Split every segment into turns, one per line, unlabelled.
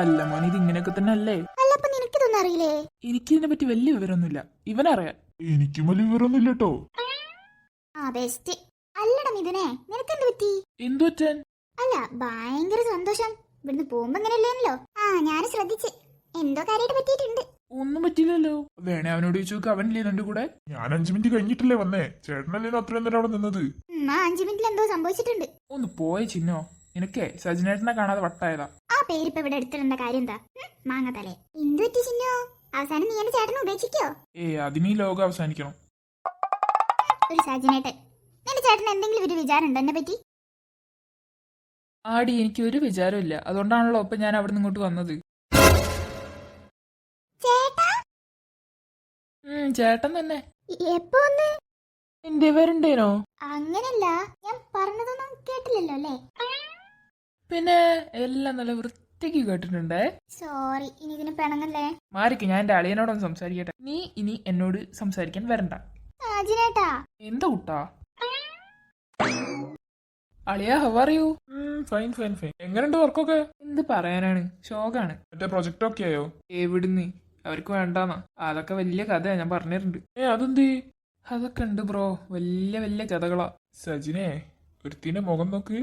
അല്ല മോനെ, ഇത് ഇങ്ങനെയൊക്കെ തന്നെ അല്ലേ?
അല്ല അപ്പൊ നിനക്കിതൊന്നും അറിയില്ലേ?
എനിക്കിതിനെ പറ്റി വലിയ വിവരമൊന്നുമില്ല. ഇവനറിയാം.
എനിക്കും വലിയ വിവരമൊന്നുമില്ല കേട്ടോ.
ആ ബെസ്റ്റ്. അല്ലടാ മിഥുനെ, നിനക്കെന്ത് പറ്റി?
എന്തു പറ്റാൻ?
അല്ല ഭയങ്കര സന്തോഷം. ഇവിടുന്ന് പോകുമ്പോ ഇങ്ങനെയല്ലേനല്ലോ. ഞാൻ ശ്രദ്ധിച്ച് എന്തോ കാര്യമായിട്ട് പറ്റിയിട്ടുണ്ട്.
ഒന്നും പറ്റില്ലല്ലോ. വേണേ അവനോട് ചോദിച്ചു നോക്ക്, അവനില്ലേ നിന്റെ കൂടെ?
ഞാൻ 5 മിനിറ്റ് കഴിഞ്ഞിട്ടല്ലേ വന്നേ. ചേട്ടനല്ലേനോ അത്രയും നേരം അവിടെ നിന്നത്.
5 മിനിറ്റിൽ എന്തോ സംഭവിച്ചിട്ടുണ്ട്.
ഒന്ന് പോയ ചിന്നോ. നിനക്കേ സജിനേട്ടനെ കാണാതെ വട്ടായതാ.
ആ പേരിപ്പോ ഇവിടെ എടുത്തിടേണ്ട കാര്യം എന്താ? മാങ്ങത്തലേ. എന്ത് പറ്റി ചിന്നോ? അവസാനം നീ എന്റെ ചേട്ടനെ ഉപേക്ഷിക്കോ?
അതിനീ ലോകം അവസാനിക്കണം.
ഒരു സജിനേട്ടൻ, നിന്റെ ചേട്ടന് എന്തെങ്കിലും ഒരു വിചാരം ഉണ്ടോ എന്നെ പറ്റി?
ആടി, എനിക്ക് ഒരു വിചാരമില്ല. അതുകൊണ്ടാണല്ലോ ഇപ്പൊ ഞാൻ അവിടെ നിന്ന് ഇങ്ങോട്ട് വന്നത്.
ചേട്ടാ?
ചേട്ടൻ തന്നെ.
എപ്പോ വന്ന്?
എന്റെ പേരുണ്ടേനോ?
അങ്ങനല്ല, ഞാൻ പറഞ്ഞതൊന്നും കേട്ടില്ലല്ലോ അല്ലേ?
പിന്നെ എല്ലാം നല്ല വൃത്തിക്ക് കേട്ടിട്ടുണ്ടേ.
സോറി, ഇനി ഇതിന് പിണങ്ങല്ലേ.
മാറിക്ക്, ഞാൻ എന്റെ അളിയനോടൊന്ന് സംസാരിക്കട്ടെ. നീ ഇനി എന്നോട് സംസാരിക്കാൻ വരണ്ട.
സജിനേട്ടാ.
എന്താ കുട്ടാ? അളിയ, how are you?
Fine fine fine. എങ്ങനെയുണ്ട് വർക്കൊക്കെ?
എന്ത് പറയാനാണ്, ശോകാണ്.
മറ്റേ പ്രൊജക്ട് ഒക്കെ ആയോ?
എവിടുന്ന്? അവർക്ക് വേണ്ടാന്നാ. അതൊക്കെ വലിയ കഥയാ, ഞാൻ പറഞ്ഞിട്ടുണ്ട്.
അതെന്ത്?
അതൊക്കെ ഉണ്ട് ബ്രോ, വലിയ വലിയ കഥകളാ.
സജിനെ, ഒരുത്തിന്റെ മുഖം നോക്ക്.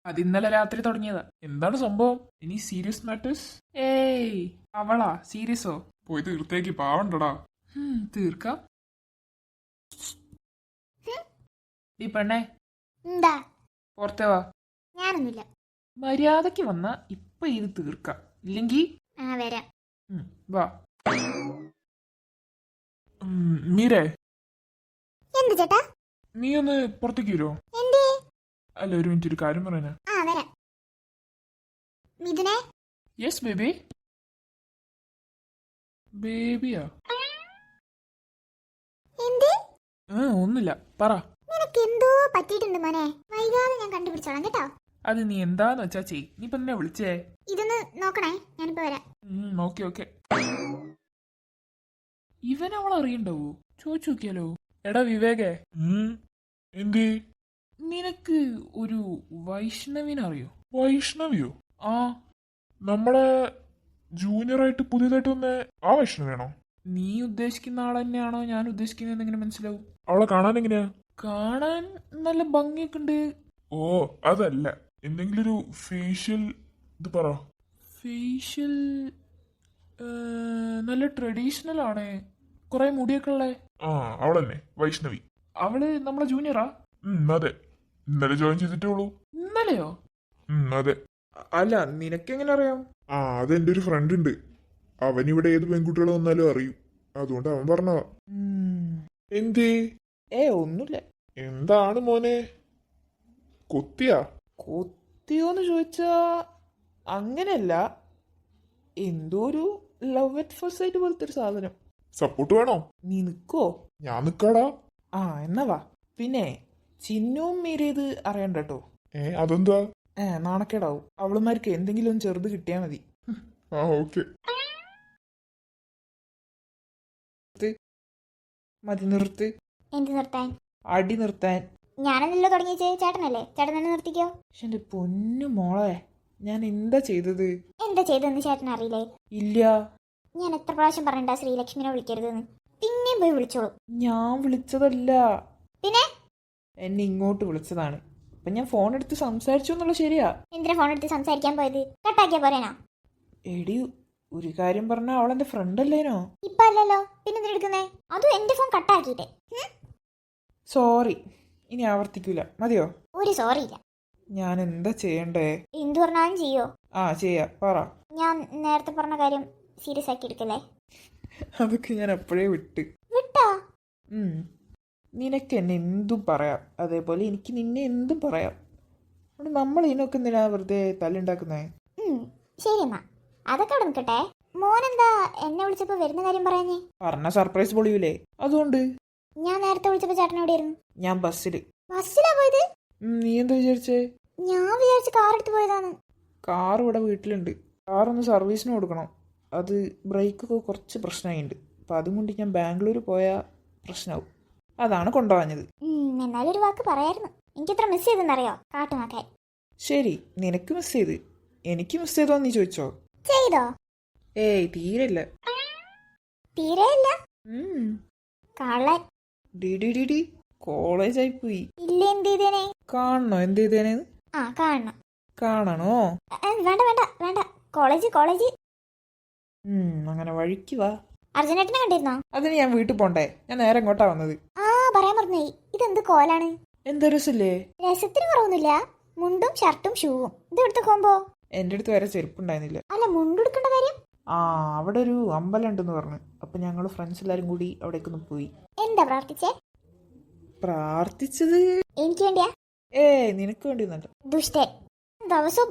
അത് ഇന്നലെ രാത്രി തുടങ്ങിയതാ.
എന്താണ് സംഭവം? ഇനി സീരിയസ് മാറ്റേഴ്സ്?
ഏയ്, അവളാ സീരിയസോ?
പോയി തീർത്തേക്ക്, പാവണ്ടടാ.
തീർക്കാം. ഈ പെണ്ണേ,
എന്താ?
പുറത്തേ വാ.
ഞാനൊന്നുമില്ല.
മര്യാദക്ക് വന്നാ ഇപ്പൊ ഇത് തീർക്കാം, ഇല്ലെങ്കി
വരാം.
വാ.
മീരേ,
എന്ത് ചേട്ടാ?
നീ ഒന്ന് പുറത്തേക്ക് വരുമോ?
എന്തേ?
അല്ല, ഒരു മിനിറ്റ്, ഒരു കാര്യം പറയാനാ.
വരാം. മിഥുനെ.
Yes baby. ബേബിയാ?
എന്ത്?
ഒന്നുമില്ല, പറ.
നിനക്ക് എന്തോ പറ്റിയിട്ടുണ്ട് മോനെ. വൈകാതെ ഞാൻ കണ്ടുപിടിച്ചോളാം കേട്ടോ.
അത് നീ എന്താന്ന് വെച്ചാ ചെയ്. നീ ഇപ്പൊ എന്നെ വിളിച്ചേ?
ഇതൊന്ന് നോക്കണേ, ഞാനിപ്പോ വരാം.
Okay okay. ഇവൻ അവൾ അറിയണ്ടാവോ? ചോദിച്ചു നോക്കിയാലോ. എടാ വിവേകേ,
എന്ത്?
നിനക്ക് ഒരു വൈഷ്ണവിനെ അറിയോ?
വൈഷ്ണവിയോ?
ആ,
നമ്മളെ ജൂനിയർ ആയിട്ട് പുതിയതായിട്ട് വന്ന ആ വൈഷ്ണവിയാണോ?
നീ ഉദ്ദേശിക്കുന്ന ആൾ തന്നെയാണോ ഞാൻ ഉദ്ദേശിക്കുന്നത് എങ്ങനെ മനസ്സിലാവും?
അവളെ കാണാൻ എങ്ങനെയാ?
കാണാൻ നല്ല ഭംഗിയൊക്കെ ഉണ്ട്.
ഓ, അതല്ല, എന്തെങ്കിലും ഒരു ഫേഷ്യൽ ഇത് പറ.
ഫേഷ്യൽ നല്ല ട്രഡീഷണൽ ആണ്, കുറെ മുടിയൊക്കെ ഉള്ളേ.
അവളന്നെ വൈഷ്ണവി.
അവള് നമ്മളെ ജൂനിയറാ?
അതെ, ഇന്നലെ ജോയിൻ ചെയ്തിട്ടേ ഉള്ളൂ.
ഇന്നലെയോ?
അതെ.
അല്ല, നിനക്കെങ്ങനെ അറിയാം?
അതെന്റെ ഒരു ഫ്രണ്ട് ഉണ്ട്. അവനിവിടെ ഏത് പെൺകുട്ടികൾ വന്നാലും അറിയും. അതുകൊണ്ട് അവൻ പറഞ്ഞതാ. എന്തേ?
ഒന്നുമില്ല.
എന്താണ് മോനെ, കൊത്തിയാ?
കൊത്തിയോന്ന് ചോദിച്ചാ അങ്ങനെയല്ല, എന്തോ ഒരു ലവ് അറ്റ് ഫസ്റ്റ് സൈറ്റ് പോലത്തെ ഒരു സാധനം.
സപ്പോർട്ട് വേണോ?
നീ നിക്കോ?
ഞാൻ നിക്കാടാ.
എന്നാ വാ. പിന്നെ ചിന്നുവും മീരേത് അറിയണ്ട കേട്ടോ.
അതെന്താ?
നാണക്കേടാവും. അവളുമാർക്ക് എന്തെങ്കിലും ഒന്ന് ചെറുത് കിട്ടിയാ മതി.
ഓക്കെ.
മതി, നിർത്ത്.
എന്ത് നിർത്താൻ?
അടി നിർത്താൻ.
ഞാനെന്നല്ലോ തുടങ്ങിയേ, ചേട്ടനല്ലേ? ചേട്ടൻ തന്നെ നിർത്തിക്കോ.
പക്ഷെ എന്റെ പൊന്നു മോളെ, ഞാൻ എന്താ ചെയ്തത്?
എന്താ ചെയ്തെന്ന് ചേട്ടൻ അറിയില്ലേ?
ഇല്ല.
ഞാൻ എത്ര പ്രാവശ്യം പറഞ്ഞിട്ടാ ശ്രീലക്ഷ്മിനെ വിളിക്കരുതെന്ന്. പിന്നെയും പോയി വിളിച്ചോളൂ.
ഞാൻ വിളിച്ചതല്ല,
പിന്നെ
എന്നെ ഇങ്ങോട്ട് വിളിച്ചതാണ്. അപ്പൊ ഞാൻ ഫോൺ എടുത്ത് സംസാരിച്ചു എന്നുള്ള ശരിയാ.
എന്തിനാ ഫോൺ എടുത്ത് സംസാരിക്കാൻ പോയത്? കട്ടാക്കിയാ പോരേനോ?
എടി, ഒരു കാര്യം പറഞ്ഞ അവളെന്റെ ഫ്രണ്ട് അല്ലേനോ?
ഇപ്പൊ അല്ലല്ലോ, പിന്നെന്തിനാ എടുക്കുന്നേ? അതും എന്റെ ഫോൺ കട്ടാക്കിട്ടെ.
സോറി, ഇനി ആവർത്തിക്കൂല. മതിയോ?
ഒരു സോറി ഇല്ല.
ഞാൻ എന്താ ചെയ്യണ്ടേ?
എന്തു പറഞ്ഞാലും ചെയ്യോ?
ചെയ്യാ, പറ.
ഞാൻ നേരത്തെ പറഞ്ഞ കാര്യം സീരിയസ് ആക്കി എടുക്കല്ലേ?
അതൊക്കെ ഞാൻ അപ്പോഴേ വിട്ട്.
വിട്ടോ?
നിനക്ക് എന്നെ എന്തും പറയാം, അതേപോലെ എനിക്ക് നിന്നെ എന്തും പറയാം. അവിടെ നമ്മൾ ഇതിനൊക്കെ എന്തിനാ വെറുതെ തല്ലുണ്ടാക്കുന്നേ?
ശരി എന്നാ, അതൊക്കെ അവിടെ നിൽക്കട്ടെ. മോനെന്താ എന്നെ വിളിച്ചപ്പോ വരുന്ന കാര്യം പറയാഞ്ഞേ?
പറഞ്ഞ സർപ്രൈസ് പൊളിയൂലേ, അതുകൊണ്ട്.
ഞാൻ നേരത്തെ വിളിച്ചപ്പോ ചേട്ടൻ എവിടെയായിരുന്നു?
ഞാൻ ബസ്സില്.
ബസ്സിലാ പോയത്?
നീ എന്താ വിചാരിച്ചേ?
ഞാൻ വിചാരിച്ച കാർ എടുത്ത് പോയതാണ്.
കാർ ഇവിടെ വീട്ടിലുണ്ട്. കാറൊന്ന് സർവീസിന് കൊടുക്കണം. അത് ബ്രേക്കൊക്കെ കുറച്ച് പ്രശ്നമായിട്ടുണ്ട്. അപ്പം അതും കൊണ്ട് ഞാൻ ബാംഗ്ലൂർ പോയാൽ പ്രശ്നമാവും. അതാണ് കൊണ്ടുപോകാഞ്ഞത്.
എന്നാലും ഒരു വാക്ക് പറയായിരുന്നു. എനിക്കിത്ര മിസ് ചെയ്തെന്നറിയോ കാട്ടുമാക്കാൻ.
ശരി, നിനക്ക് മിസ് ചെയ്ത്. എനിക്ക് മിസ് ചെയ്തോ നീ ചോദിച്ചോ?
ചെയ്തോ?
ഏയ് തീരെയില്ല.
തീരെയില്ല.
ഉം.
കള്ളൻ.
ഡി ഡി ഡി ഡി കോളേജായി പോയി.
ഇല്ല, എന്ത് ചെയ്തേനെ?
കാണണോ എന്ത് ചെയ്തേനെന്ന്?
ആ, കാണണം.
കാണണോ?
വേണ്ട വേണ്ട വേണ്ട. കോളേജ്.
അങ്ങനെ വഴിക്ക് വാ.
അർജുനേട്ടനെ കണ്ടിരുന്നോ?
അതിന് ഞാൻ വീട്ടിൽ പോണ്ടേ? ഞാൻ നേരെ ഇങ്ങോട്ടാ വന്നത്.
ആ, പറയാൻ മറന്നുപോയി. ഇതെന്ത് കോലാണ്?
എന്താ രസല്ലേ?
രസത്തിന് കുറവൊന്നുമില്ല. മുണ്ടും ഷർട്ടും ഷൂവും. ഇത് എടുത്ത് കോമ്പോ.
എൻ്റെ അടുത്ത് വരെ ചെരുപ്പുണ്ടായിരുന്നില്ല.
അല്ല, മുണ്ടെടുക്കേണ്ട കാര്യം?
ആ, അവിടെ ഒരു അമ്പലം ഉണ്ടെന്ന് പറഞ്ഞു. അപ്പൊ ഞങ്ങൾ ഫ്രണ്ട്സ് എല്ലാരും കൂടി അവിടേക്കൊന്ന് പോയി.
എന്താ പ്രാർത്ഥിച്ചേ?
പ്രാർത്ഥിച്ചത്
എനിക്ക് വേണ്ടിയാ?
നിനക്ക് വേണ്ടി ഒന്നല്ല.
ദുഷ്ടൻ. ദിവസവും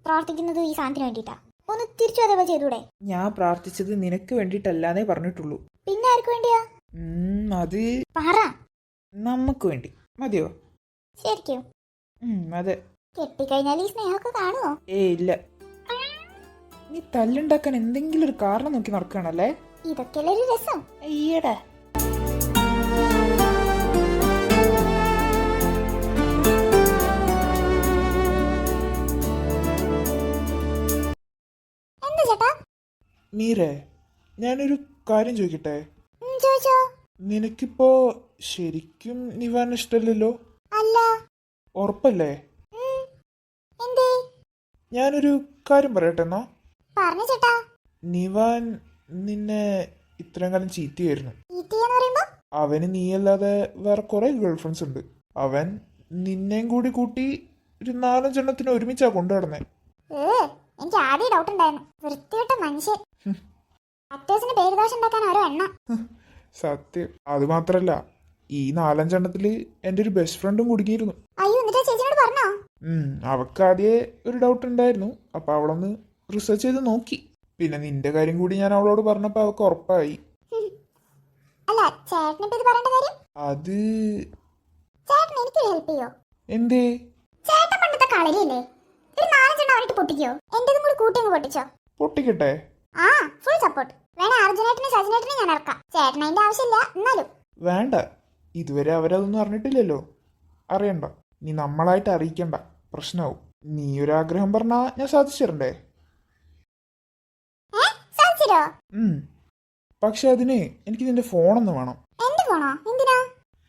പ്രാർത്ഥിക്കുന്നത് ഈ സാധനത്തിന് വേണ്ടിട്ടാ. ഒന്ന് തിരിച്ചു അതേപോലെ ചെയ്തൂടെ?
ഞാൻ പ്രാർത്ഥിച്ചത് നിനക്ക് വേണ്ടിയിട്ടല്ലാന്നേ പറഞ്ഞിട്ടുള്ളൂ.
പിന്നെ ആർക്ക് വേണ്ടിയാ?
അത്
പറ.
നമുക്ക് വേണ്ടി. മതിയോ?
ശരിക്കും?
അതെ.
കെട്ടിക്കഴിഞ്ഞാൽ ഈ സ്നേഹമൊക്കെ കാണുമോ?
ഇല്ല. നീ തല്ലുണ്ടാക്കാൻ എന്തെങ്കിലും ഒരു കാരണം നോക്കി നടക്കുകയാണല്ലേ?
ഇതൊക്കെയല്ലേ ഒരു രസം.
അയ്യടാ.
എന്താ ചേട്ടാ?
മീരേ, ഞാനൊരു കാര്യം ചോദിക്കട്ടെ?
ചോദിച്ചോ.
നിനക്കിപ്പോ ശരിക്കും നിവാൻ ഇഷ്ടമല്ലല്ലോ?
അല്ല.
ഉറപ്പല്ലേ?
എന്തേ?
ഞാനൊരു കാര്യം പറയട്ടെ എന്നാ.
പറഞ്ഞു ചേട്ടാ.
നിവാൻ നിന്നെ ഇത്രയും കാലം ചീറ്റ് ചെയ്യായിരുന്നു. അവന് നീയല്ലാതെ വേറെ കുറെ ഗേൾ ഫ്രണ്ട്സ് ഉണ്ട്. അവൻ നിന്നെയും കൂടി കൂട്ടി ഒരു 4-5 ഒരുമിച്ചാ കൊണ്ടു നടന്നേ.
എനിക്ക് ആദ്യം ഡൗട്ട് ഉണ്ടായിരുന്നു. വൃത്തികെട്ട മനുഷ്യൻ. അത്യാവശ്യം പേരുദോഷം ഉണ്ടാക്കാൻ ഓരോ എണ്ണ.
സത്യം. അത് മാത്രല്ല, ഈ 4-5 എൻ്റെ ഒരു ബെസ്റ്റ് ഫ്രണ്ടും കുടുങ്ങിയിരുന്നു.
അയ്യോ, എന്നിട്ട് ചേച്ചിനോട് പറഞ്ഞോ?
അവൾക്ക് ആദ്യമേ ഒരു ഡൗട്ട് ഉണ്ടായിരുന്നു. അപ്പൊ അവളൊന്ന് റിസർച്ച് ചെയ്ത് നോക്കി. പിന്നെ നിന്റെ കാര്യം കൂടി ഞാൻ അവളോട് പറഞ്ഞപ്പോ അവൾക്ക് ഉറപ്പായി.
അല്ല, ചേട്ടനിപ്പോ ഇത് പറയേണ്ട കാര്യം?
അത്
ചേട്ടൻ എനിക്ക് ഹെൽപ്പ് ചെയ്യോ?
എന്തേ?
ചേട്ടൻ പണ്ടത്തെ കളരിയല്ലേ? ഒരു 4-5 അവനിട്ട് പൊട്ടിക്കോ. എന്റേതും കൂടി കൂട്ടി അങ്ങ് പൊട്ടിച്ചോ.
പൊട്ടിക്കട്ടെ?
ആ, ഫുൾ സപ്പോർട്ട്. വേണേ അർജുനേട്ടനും സജിനേട്ടനും ഞാൻ ഇറക്കാം. ചേട്ടൻ അതിന്റെ ആവശ്യമില്ല. എന്നാലും
വേണ്ട. ഇതുവരെ അവരതൊന്നും അറിഞ്ഞിട്ടില്ലല്ലോ. അറിയണ്ട. നീ നമ്മളായിട്ട് അറിയിക്കണ്ട. പ്രശ്നമാവും. നീ ഒരാഗ്രഹം പറഞ്ഞാ ഞാൻ സാധിച്ചു തരണ്ടേ?
സാധിച്ചോ?
പക്ഷെ അതിന് എനിക്ക് നിന്റെ ഫോണൊന്ന് വേണം.
എന്റെ ഫോണോ? എന്തിനാ?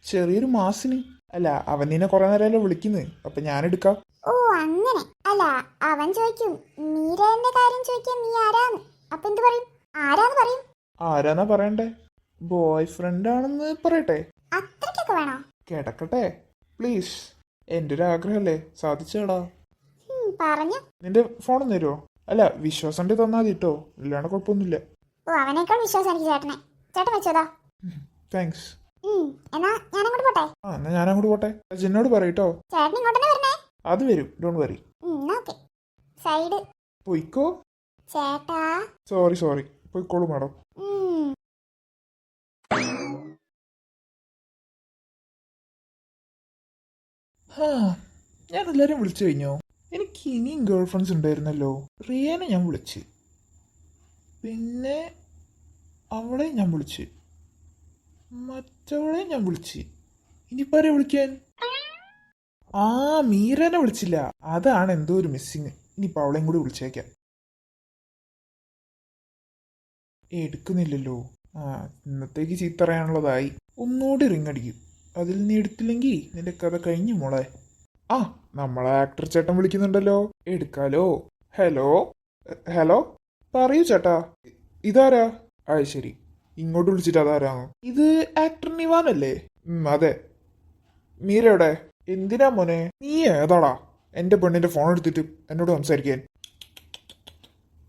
ചെറിയൊരു മാസിന്. അല്ല, അവൻ നിന്നെ കുറെ നേരമല്ലോ വിളിക്കുന്നത്. അപ്പൊ ഞാൻ എടുക്കാം.
ഓ, അങ്ങനെ. അല്ല, അവൻ ചോദിക്കും മീരന്റെ കാര്യം ചോദിക്കാൻ നീ ആരാന്ന്. അപ്പൊ എന്ത് പറയും? ആരാന്ന് പറയും.
ആരാന്നാ പറയണ്ടേ? ബോയ് ഫ്രണ്ട് ആണെന്ന് പറയട്ടെ?
അത്രയ്ക്കൊക്കെ വേണോ?
കിടക്കട്ടെ പ്ലീസ്. എൻ്റെ ഒരു ആഗ്രഹമല്ലേ, സാധിച്ചേടാ.
പറഞ്ഞു.
നിന്റെ ഫോൺ തരുമോ? അല്ല, വിശ്വാസം ഉണ്ടെങ്കിൽ തന്നാ മതി കേട്ടോ. ഇല്ലാണ്ട് കുഴപ്പമൊന്നുമില്ല.
ഓ, അവനേക്കാൾ വിശ്വാസം എനിക്ക് ചേട്ടനെ. ചേട്ടൻ വെച്ചോതാ.
താങ്ക്സ്.
എന്നാ ഞാനങ്ങോട്ട് പോട്ടെ.
എന്നാ ഞാനങ്ങോട്ട് പോട്ടെ. ജിന്നോട് പറയട്ടോ.
ചേട്ടൻ ഇങ്ങോട്ടന്നെ വരണേ.
അത് വരും, ഡോണ്ട് വറി.
ഓക്കെ. സൈഡ്
പോയിക്കോ.
ചേട്ടാ.
സോറി പോയിക്കോളൂ മാഡം. ഞാൻ എല്ലാരും വിളിച്ചു കഴിഞ്ഞോ? എനിക്ക് ഇനിയും ഗേൾ ഫ്രണ്ട്സ് ഉണ്ടായിരുന്നല്ലോ. റിയനെ ഞാൻ വിളിച്ച്, പിന്നെ അവളെ ഞാൻ വിളിച്ച്, മറ്റവളെ ഞാൻ വിളിച്ച്. ഇനിയിപ്പോ ആരെ വിളിക്കാൻ? മീരനെ വിളിച്ചില്ല. അതാണ് എന്തോ ഒരു മിസ്സിങ്. ഇനിയിപ്പോ അവളെയും കൂടി വിളിച്ചേക്കാം. എടുക്കുന്നില്ലല്ലോ. ഇന്നത്തേക്ക് ചീത്ത പറയാനുള്ളതായി. ഒന്നുകൂടി റിങ് അടിക്കും. അതിൽ നീ എടുത്തില്ലെങ്കിൽ നിന്റെ കഥ കഴിഞ്ഞു മോളെ. നമ്മളെ ആക്ടർ ചേട്ടൻ വിളിക്കുന്നുണ്ടല്ലോ. എടുക്കാലോ. ഹലോ പറയൂ ചേട്ടാ. ഇതാരാ? ശരി, ഇങ്ങോട്ട് വിളിച്ചിട്ട് അതാരാന്ന്? ഇത് ആക്ടർ നിവാനല്ലേ? അതെ. മീരയുടെ? എന്തിനാ മോനെ? നീ ഏതാടാ എന്റെ പെണ്ണിന്റെ ഫോൺ എടുത്തിട്ട് എന്നോട് സംസാരിക്കാൻ?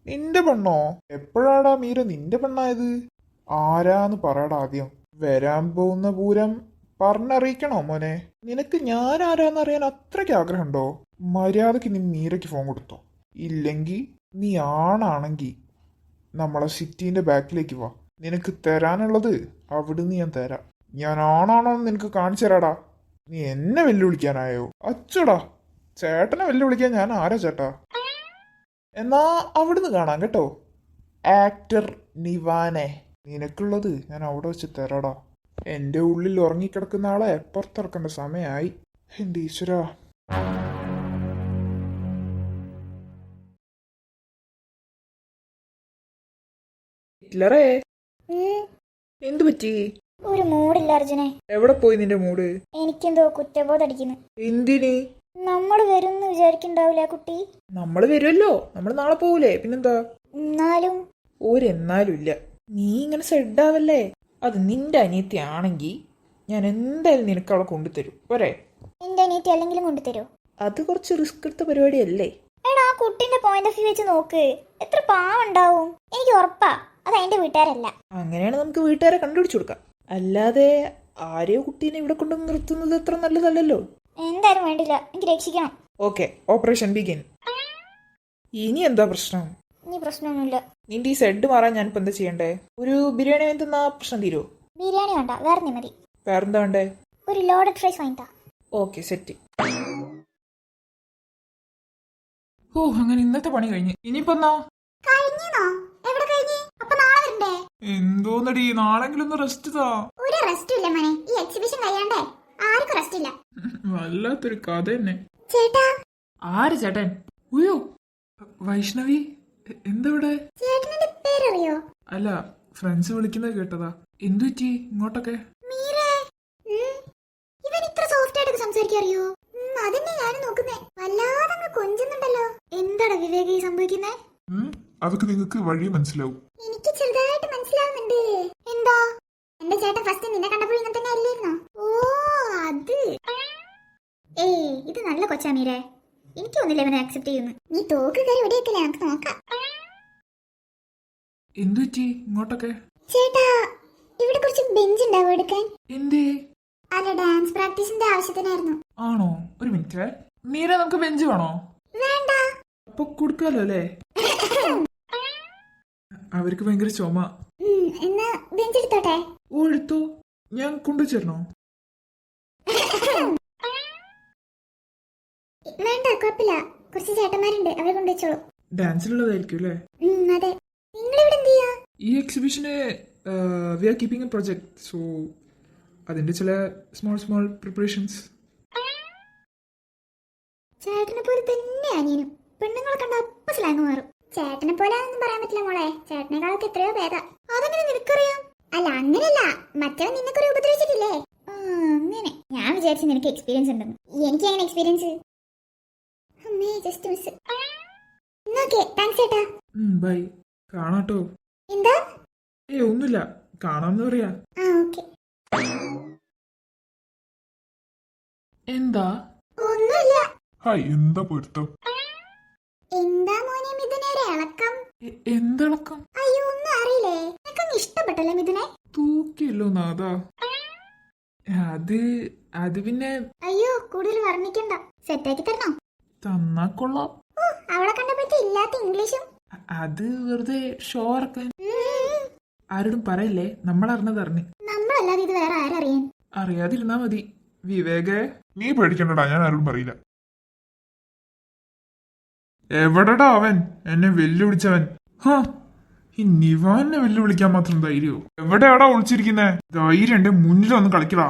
നിന്റെ പെണ്ണോ? എപ്പോഴാടാ മീര നിന്റെ പെണ്ണായത്? ആരാന്ന് പറയടാ ആദ്യം. വരാൻ പോകുന്ന പൂരം പറഞ്ഞറിയിക്കണോ മോനെ? നിനക്ക് ഞാൻ ആരാന്നറിയാൻ അത്രയ്ക്ക് ആഗ്രഹമുണ്ടോ? മര്യാദക്ക് നീ മീരയ്ക്ക് ഫോൺ കൊടുത്തോ. ഇല്ലെങ്കിൽ നീ ആണാണെങ്കിൽ നമ്മളെ സിറ്റീന്റെ ബാക്കിലേക്ക് വാ. നിനക്ക് തരാനുള്ളത് അവിടുന്ന് ഞാൻ തരാം. ഞാൻ ആണാണോന്ന് നിനക്ക് കാണിച്ചു തരാടാ. നീ എന്നെ വെല്ലുവിളിക്കാനായോ? അച്ചടാ, ചേട്ടനെ വെല്ലുവിളിക്കാൻ ഞാൻ ആരാ ചേട്ടാ? എന്നാ അവിടുന്ന് കാണാം കേട്ടോ. ആക്ടർ നിവാനെ, നിനക്കുള്ളത് ഞാൻ അവിടെ വെച്ച് തരാടാ. എന്റെ ഉള്ളിൽ ഉറങ്ങിക്കിടക്കുന്ന ആളെ പുറത്തിറക്കേണ്ട സമയമായി. എന്റെ ഈശ്വരാ.
ഹിറ്റ്ലറേ
ഉം,
എന്തു പറ്റി?
ഒരു മൂടില്ല അർജുനെ.
എവിടെ പോയി നിന്റെ മൂഡ്?
എനിക്കെന്തോ കുറ്റബോധം അടിക്കുന്നു.
എന്തിന്?
നമ്മൾ വരുമെന്ന് വിചാരിക്കണ്ടാവില്ല കുട്ടി.
നമ്മൾ വരുമല്ലോ, നമ്മൾ നാളെ പോകൂലേ, പിന്നെന്താ?
എന്നാലും
ഒരെന്നാലും ഇല്ല. നീ ഇങ്ങനെ സെഡാവല്ലേ. അത് നിന്റെ അനിയത്തി ആണെങ്കിൽ ഞാൻ എന്തായാലും നിനക്ക് അവളെ കൊണ്ടുതരും പോരെ.
എന്റെ അനിയത്തി അല്ലെങ്കിലും കൊണ്ടുതരോ?
അത് കുറച്ച് റിസ്ക് എടുത്ത പരിപാടിയല്ലേ.
എടാ ആ കുട്ടിന്റെ പോയിന്റ് ഓഫ് വ്യൂ വെച്ച് നോക്ക്, എത്ര പാവം ഉണ്ടാവും. എനിക്ക് ഉറപ്പാ അത് അതിന്റെ വീട്ടുകാരല്ല.
അങ്ങനെയാണ് നമുക്ക് വീട്ടുകാരെ കണ്ടുപിടിച്ചു കൊടുക്കാം. അല്ലാതെ ആരെയോ കുട്ടീനെ ഇവിടെ കൊണ്ടുവന്ന് നിർത്തുന്നത് അത്ര നല്ലതല്ലല്ലോ.
എന്തായാലും വേണ്ടില്ല, എനിക്ക് രക്ഷിക്കണം.
Okay, operation begin. ഇനി എന്താ പ്രശ്നം?
ഇനി പ്രശ്നമൊന്നുമില്ല.
നിന്റെ ഈ സെഡ് മാറാൻ ഞാനിപ്പോ എന്താ ചെയ്യണ്ടേ? ഒരു ബിരിയാണി വാങ്ങിത്തന്നാ പ്രശ്നം തീരുമോ?
ബിരിയാണി വേണ്ട, വേറെ നീ മതി.
വേറെന്താ വേണ്ടേ?
ഒരു ലോഡഡ് ഫ്രൈസ് വാങ്ങിത്താ.
Okay, set. ഓ, അങ്ങനെ ഇന്നത്തെ പണി കഴിഞ്ഞ്. ഇനിയിപ്പോ എന്നാ?
കഴിഞ്ഞോ? എവിടെ കഴിഞ്ഞ്? അപ്പൊ നാളെ വരണ്ടേ?
എന്തോന്നടി, നാളെങ്കിലും ഒന്ന് റെസ്റ്റ് താ.
ഒരു റെസ്റ്റ് ഇല്ല മോനെ, ഈ എക്സിബിഷൻ കഴിയണ്ടേ. ആർക്കും റെസ്റ്റ് ഇല്ല.
വല്ലാത്തൊരു കഥ തന്നെ.
ചേട്ടാ.
ആര് ചേട്ടൻ? ഉയ്യോ, വൈഷ്ണവി എന്താ ഇവിടെ?
ചേട്ടന്റെ പേരറിയോ?
അല്ല, ഫ്രണ്ട്സ് വിളിക്കുന്നത് കേട്ടതാ. എന്തു പറ്റി ഇങ്ങോട്ടൊക്കെ?
മീരേ, ഇവൻ ഇത്ര സോഫ്റ്റ് ആയിട്ട് സംസാരിക്കറിയോ? അതന്നെ ഞാനും നോക്കുന്നേ. വല്ലാതെ അങ്ങ് കൊഞ്ചുന്നുണ്ടല്ലോ. എന്താടാ വിവേകി സംഭവിക്കുന്നേ?
അതൊക്കെ നിങ്ങൾക്ക് വഴി മനസ്സിലാവും.
എനിക്ക് ചെറുതായിട്ട് മനസ്സിലാവുന്നുണ്ട്. എന്താ? എന്റെ ചേട്ടൻ ഫസ്റ്റ് നിന്നെ കണ്ടപ്പോൾ ഇങ്ങനെ തന്നെ അല്ലായിരുന്നോ? ഓ അത്. ഏയ് ഇത് നല്ല കൊച്ചാ മീരേ. എനിക്ക് തോന്നില്ല ഇവനെ അക്സെപ്റ്റ് ചെയ്യുന്നു. നീ തോക്ക് കയറി വെടിയൊക്കെയല്ലേ, നമുക്ക് നോക്കാം.
എന്തു പറ്റി ഇങ്ങോട്ടൊക്കെ?
ചേട്ടാ, ഇവിടെ കുറച്ച് ബെഞ്ച് ഉണ്ടാവും എടുക്കാൻ.
എന്തേ?
അല്ല, ഡാൻസ് പ്രാക്ടീസിന്റെ ആവശ്യത്തിനായിരുന്നു.
ആണോ? ഒരു മിനിറ്റ്. മീര, നമുക്ക് ബെഞ്ച് വേണോ?
വേണ്ട.
അപ്പൊ കൊടുക്കാലോ അല്ലേ? അവർക്ക് ഭയങ്കര ചുമ.
എന്നാ ബെഞ്ച് എടുത്തോട്ടെ.
ഓ, എടുത്തോ. ഞാൻ കൊണ്ടുവച്ചേരണോ?
വേണ്ട, കുഴപ്പമില്ല. കുറച്ച് ചേട്ടന്മാരുണ്ട്, അവരെ കൊണ്ടുവച്ചോളൂ.
ഡാൻസിലുള്ളതായിരിക്കും അല്ലേ?
അതെ. നിങ്ങൾ ഇവിടെ എന്ത് ചെയ്യാ?
ഈ എക്സിബിഷന് we are keeping a project, so അതിന്റെ ചില സ്മോൾ പ്രിപ്പറേഷൻസ്.
ചേട്ടനെ പോലെ തന്നെ അനിയനും. പെണ്ണുങ്ങളെ കണ്ട അപ്പ സ്ലാങ് മാറും. ചേട്ടനെ പോലെ ഒന്നും പറയാൻ പറ്റില്ല മോളെ. ചേട്ടനെക്കാളൊക്കെ എത്രയോ ഭേദാ. അതെങ്ങനെ നിനക്കറിയാം? അല്ല, അങ്ങനെയല്ല. മറ്റവൻ നിന്നെ കുറെ ഉപദ്രവിച്ചിട്ടില്ലേ? അങ്ങനെ. ഞാൻ വിചാരിച്ചു നിനക്ക് എക്സ്പീരിയൻസ് ഉണ്ടെന്ന്. എനിക്ക് അങ്ങനെ എക്സ്പീരിയൻസ്. അമ്മേ, ജസ്റ്റ് മിസ്. ഓക്കെ, താങ്ക്സ് ചേട്ടാ.
ബൈ. കാണാട്ടോ.
എന്താ?
ഒന്നുമില്ല, കാണാമെന്ന് പറയാ.
ഓക്കെ.
എന്താ?
ഒന്നുമില്ല.
ഹായ്, എന്താ പൊരുത്തം?
എന്താ മോനെ മിഥുനെ ഒരു ഇളക്കം?
എന്തിളക്കം?
അയ്യോ, ഒന്നും അറിയില്ലേ? നിനക്കൊന്നും ഇഷ്ടപ്പെട്ടല്ലേ മിഥുനെ?
തൂക്കിയല്ലോ നാദാ. അത് പിന്നെ
അയ്യോ, കൂടുതൽ വർണ്ണിക്കണ്ട. സെറ്റാക്കി തരണോ?
തന്നാ കൊള്ളാം.
അവളെ കണ്ടപ്പോഴത്തെ ഇല്ലാത്ത ഇംഗ്ലീഷും.
അത് വെറുതെ ഷോ ഇറക്കാൻ. ആരോടും പറയല്ലേ, നമ്മളറിഞ്ഞത് അറിഞ്ഞ്.
നമ്മളല്ലാതെ ഇത് വേറെ ആരറിയാൻ?
അറിയാതിരുന്നാ മതി. വിവേകേ,
നീ പേടിക്കണ്ടടാ, ഞാൻ ആരോടും പറയില്ല. എവിടെടാ അവൻ എന്നെ വെല്ലുവിളിച്ചവൻ? ഈ നിവാനെ വെല്ലുവിളിക്കാൻ മാത്രം ധൈര്യമോ? എവിടെയാടാ ഒളിച്ചിരിക്കുന്നേ? ധൈര്യം എന്റെ മുന്നിൽ വന്ന് കളിക്കടാ.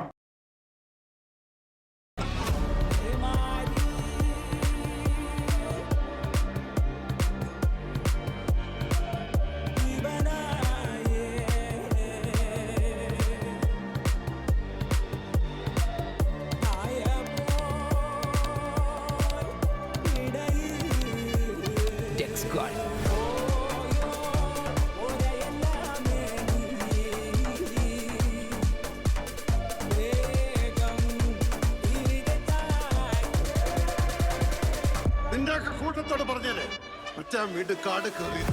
നിന്റെ കൂട്ടത്തോട് പറഞ്ഞേരെ മറ്റാ വീണ്ടും കാട് കയറി.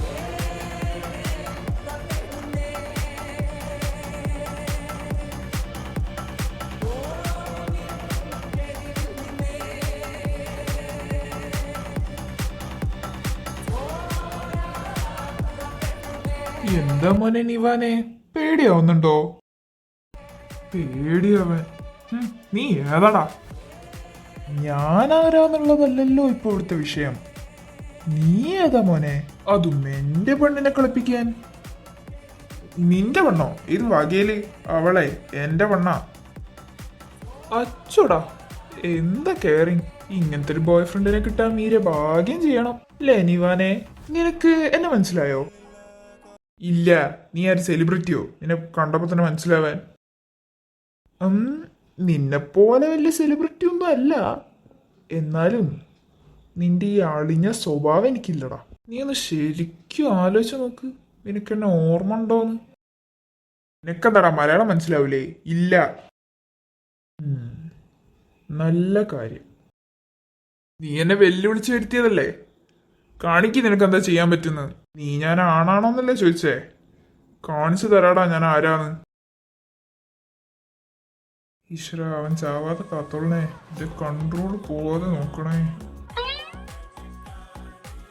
എന്താ മോനെ നിവാനെ, പേടിയാവുന്നുണ്ടോ? പേടിയാവൻ? നീ ഏതാടാ? ഞാനാരാന്നുള്ളതല്ലല്ലോ ഇപ്പൊ ഇവിടുത്തെ വിഷയം. നീ ഏതാ മോനെ? അതും എന്റെ പെണ്ണിനെ കളിപ്പിക്കാൻ. നിന്റെ പെണ്ണോ? ഇത് വകയില് അവളെ എന്റെ പെണ്ണാ. അച്ചോടാ, എന്താ കെയറിങ്. ഇങ്ങനത്തെ ഒരു ബോയ് ഫ്രണ്ടിനെ കിട്ടാൻ മീരെ ഭാഗ്യം ചെയ്യണം അല്ലേ നിവാനെ? നിനക്ക് എന്നെ മനസ്സിലായോ? ഇല്ല, നീ ആര് സെലിബ്രിറ്റിയോ നിന്നെ കണ്ടപ്പോ തന്നെ മനസ്സിലാവാൻ? നിന്നെപ്പോലെ വലിയ സെലിബ്രിറ്റി ഒന്നും അല്ല, എന്നാലും നിന്റെ ഈ അളിഞ്ഞ സ്വഭാവം എനിക്കില്ലടാ. നീ ഒന്ന് ശരിക്കും ആലോചിച്ച് നോക്ക്, നിനക്കെന്നെ ഓർമ്മ ഉണ്ടോന്ന്? നിനക്കെന്താടാ മലയാളം മനസ്സിലാവൂലേ? ഇല്ല. നല്ല കാര്യം. നീ എന്നെ വെല്ലുവിളിച്ച് വരുത്തിയതല്ലേ? കാണിക്ക് നിനക്ക് എന്താ ചെയ്യാൻ പറ്റുന്നത്. നീ ഞാൻ ആണാണോന്നല്ലേ ചോദിച്ചേ? കാണിച്ചു തരാടാ ഞാൻ ആരാന്ന്. ഈശ്വര, അവൻ ചാവാതെ കാത്തോളണേ. ഇത് കൺട്രോൾ പോവാതെ നോക്കണേ.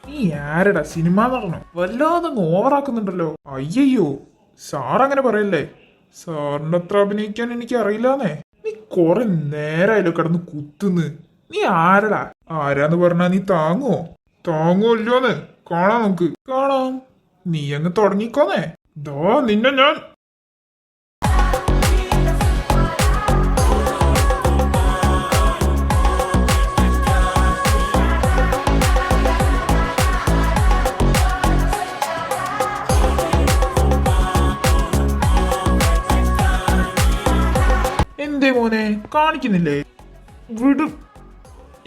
നീ ആരടാ? സിനിമ നടനോ? വല്ലാതെ ഓവറാക്കുന്നുണ്ടല്ലോ. അയ്യോ, സാർ അങ്ങനെ പറയല്ലേ. സാറിന്റെ അത്ര അഭിനയിക്കാൻ എനിക്ക് അറിയില്ലാന്നേ. നീ കൊറേ നേരായാലോ കിടന്ന് കുത്തുന്ന്. നീ ആരടാ? ആരാന്ന് പറഞ്ഞാ നീ താങ്ങോ? താങ്ങോ ഇല്ലോന്ന് കാണാം, നമുക്ക് കാണാം. നീ അങ്ങ് തുടങ്ങിക്കോന്നേ. ദാ നിന്നെ ഞാൻ. എന്തേ മോനെ കാണിക്കുന്നില്ലേ? വിടും.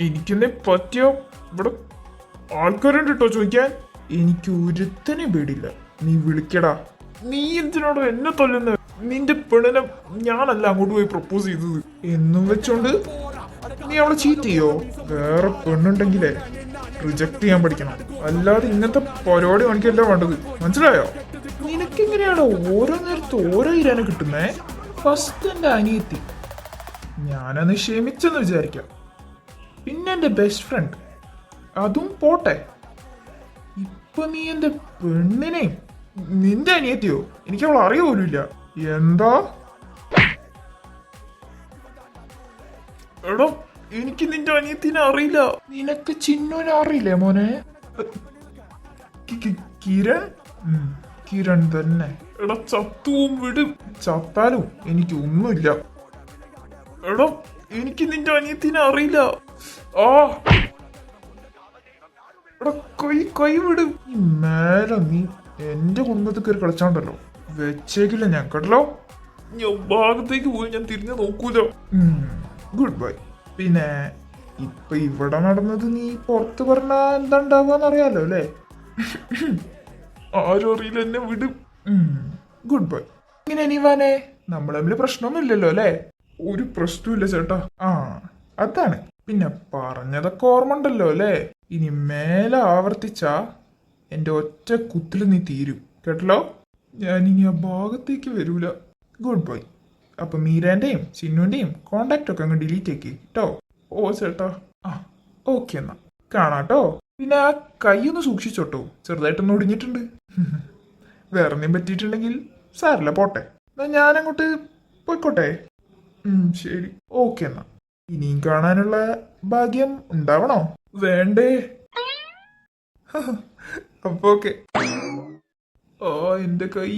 എനിക്കെന്തേ പറ്റിയോ? ഇവിടെ ആൾക്കാരുണ്ട് കേട്ടോ ചോദിക്കാൻ. എനിക്ക് ഒരുത്തനെ പേടില്ല. നീ വിളിക്കടാ. നീ എന്തിനാടോ എന്നെ തല്ലുന്നത്? നിന്റെ പെണ്ണിനെ ഞാനല്ല അങ്ങോട്ട് പോയി പ്രപ്പോസ് ചെയ്തത് എന്നും വെച്ചോണ്ട് നീ അവളെ ചീറ്റ് ചെയ്യോ? വേറെ പെണ്ണുണ്ടെങ്കിലേ റിജക്ട് ചെയ്യാൻ പഠിക്കണം, അല്ലാതെ ഇങ്ങനത്തെ പരിപാടി കാണിക്കല്ല വേണ്ടത്. മനസ്സിലായോ? നിനക്കെങ്ങനെയാണോ ഓരോ നേരത്ത് ഓരോ ഇരാനെ കിട്ടുന്നേ? ഫസ്റ്റ് എന്റെ അനിയത്തി, ഞാനന്ന് ക്ഷമിച്ചെന്ന് വിചാരിക്കാം. പിന്നെ എന്റെ ബെസ്റ്റ് ഫ്രണ്ട്, അതും പോട്ടെ. ഇപ്പൊ നീ എന്റെ പെണ്ണിനെയും നിന്റെ അനിയത്തിയോ? എനിക്ക് അവൾ അറിയ പോലുമില്ല. എന്താ? എടോ, എനിക്ക് നിന്റെ അനിയത്തിനെ അറിയില്ല. നിനക്ക് ചിന്നുവിനെ അറിയില്ലേ മോനെ? കിരൺ? കിരൺ തന്നെ. എടാ ചത്തുവും വിടും. ചത്താലും എനിക്ക് ഒന്നുമില്ല. എടോ, എനിക്ക് നിന്റെ അനിയത്തിനെ അറിയില്ല. ആ എടാ, കൈ വിടും. ഈ മേലെ നീ എന്റെ കുടുംബത്തിൽ കയറി കളിച്ചാണ്ടല്ലോ, വെച്ചേക്കില്ല ഞാൻ കേട്ടല്ലോ. ഞാൻ ഭാഗത്തേക്ക് പോയി ഞാൻ തിരിഞ്ഞു നോക്കൂലോ. Good bye. പിന്നെ ഇപ്പൊ ഇവിടെ നടന്നത് നീ പുറത്ത് പറഞ്ഞാ എന്താ ഉണ്ടാവുക അറിയാലോ അല്ലേ? ആരും അറിയില്ല, എന്നെ വിടും. Good bye. ഇങ്ങനെ അനിവാനെ, നമ്മൾ തമ്മിൽ പ്രശ്നമൊന്നും ഇല്ലല്ലോ അല്ലേ? ഒരു പ്രശ്നമില്ല ചേട്ടാ. ആ അതാണ്. പിന്നെ പറഞ്ഞതൊക്കെ ഓർമ്മ ഉണ്ടല്ലോ അല്ലേ? ഇനി മേലെ ആവർത്തിച്ചാ എന്റെ ഒറ്റ കുത്തിൽ നീ തീരും കേട്ടല്ലോ. ഞാൻ ഇനി ആ ഭാഗത്തേക്ക് വരൂല. Good bye. അപ്പൊ മീരാന്റെയും ചിന്നുവിന്റെയും കോണ്ടാക്ട് ഒക്കെ അങ്ങ് ഡിലീറ്റ് ആക്കി കേട്ടോ. ഓ ചേട്ടാ. ആ ഓക്കെ, എന്നാ കാണാട്ടോ. പിന്നെ ആ കൈ ഒന്ന് സൂക്ഷിച്ചോട്ടോ, ചെറുതായിട്ടൊന്ന് ഒടിഞ്ഞിട്ടുണ്ട്. വേറെ എന്തെങ്കിലും പറ്റിയിട്ടുണ്ടെങ്കിൽ സാരല്ല, പോട്ടെ. എന്നാ ഞാനങ്ങോട്ട് പോയിക്കോട്ടെ. ശരി, ഓക്കെ. എന്നാ ഇനിയും കാണാനുള്ള ഭാഗ്യം ഉണ്ടാവണോ വേണ്ടേ? അപ്പൊ ഓക്കെ. ആ എന്റെ കൈ.